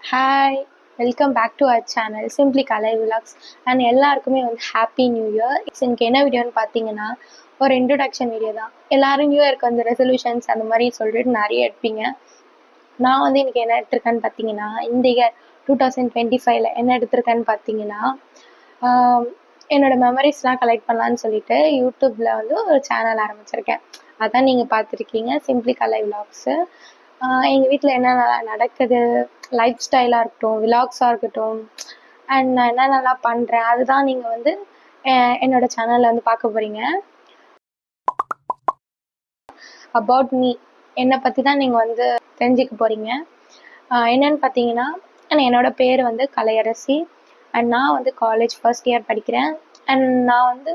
Hi, welcome back to our channel simply Kalai vlogs. And எல்லாருக்குமே வந்து happy new year. எனக்கு என்ன வீடியோன்னு பார்த்தீங்கன்னா, ஒரு இன்ட்ரொடக்ஷன் வீடியோ தான். எல்லாரும் நியூ இயர்க்கு வந்து ரெசல்யூஷன்ஸ் அந்த மாதிரி சொல்லிட்டு நிறைய எடுப்பீங்க. நான் வந்து இன்னைக்கு என்ன எடுத்திருக்கேன்னு பார்த்தீங்கன்னா, இந்த இயர் 2025 என்ன எடுத்திருக்கேன்னு பார்த்தீங்கன்னா, என்னோட மெமரிஸ்லாம் கலெக்ட் பண்ணலான்னு சொல்லிட்டு யூடியூப்ல வந்து ஒரு சேனல் ஆரம்பிச்சிருக்கேன். அதான் நீங்கள் பார்த்துருக்கீங்க, சிம்பிளி கலை விலாக்ஸு. எங்கள் வீட்டில் என்னென்னலாம் நடக்குது, லைஃப் ஸ்டைலாக இருக்கட்டும், விலாக்ஸாக இருக்கட்டும், அண்ட் நான் என்னென்னலாம் பண்ணுறேன், அதுதான் நீங்கள் வந்து என்னோட சேனலில் வந்து பார்க்க போகிறீங்க. அபவுட் மீ, என்னை பற்றி தான் நீங்கள் வந்து தெரிஞ்சுக்க போகிறீங்க. என்னென்னு பார்த்தீங்கன்னா, என்னோட பேர் வந்து கலையரசி. அண்ட் நான் வந்து காலேஜ் ஃபர்ஸ்ட் இயர் படிக்கிறேன். அண்ட் நான் வந்து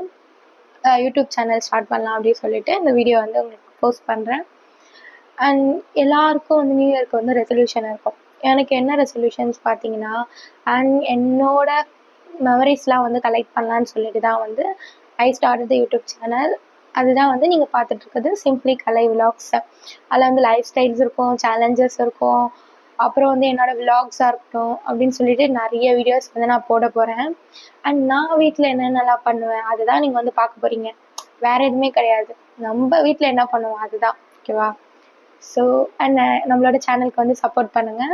யூடியூப் சேனல் ஸ்டார்ட் பண்ணலாம் அப்படின்னு சொல்லிட்டு இந்த வீடியோ வந்து உங்களுக்கு போஸ்ட் பண்ணுறேன். அண்ட் எல்லாருக்கும் வந்து நியூ இயர்க்கு வந்து ரெசல்யூஷன் இருக்கும். எனக்கு என்ன ரெசல்யூஷன்ஸ் பார்த்தீங்கன்னா, அண்ட் என்னோட மெமரிஸ்லாம் வந்து கலெக்ட் பண்ணலான்னு சொல்லிட்டு தான் வந்து I start the YouTube channel. அதுதான் வந்து நீங்கள் பார்த்துட்ருக்குது சிம்பிளி கலை விலாக்ஸ். அதில் வந்து லைஃப் ஸ்டைல்ஸ் இருக்கும், சேலஞ்சஸ் இருக்கும், அப்புறம் வந்து என்னோடய விலாக்ஸாக இருக்கட்டும் அப்படின்னு சொல்லிட்டு நிறைய வீடியோஸ் வந்து நான் போட போகிறேன். அண்ட் நான் வீட்டில் என்னென்னலாம் பண்ணுவேன் அதுதான் நீங்கள் வந்து பார்க்க போகிறீங்க. வேறு எதுவுமே கிடையாது. நம்ம வீட்டில் என்ன பண்ணுவோம் அதுதான். ஓகேவா? ஸோ அண்ட் நம்மளோட சேனலுக்கு வந்து சப்போர்ட் பண்ணுங்கள்.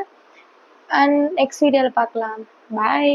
அண்ட் நெக்ஸ்ட் வீடியோவில் பார்க்கலாம். பாய்.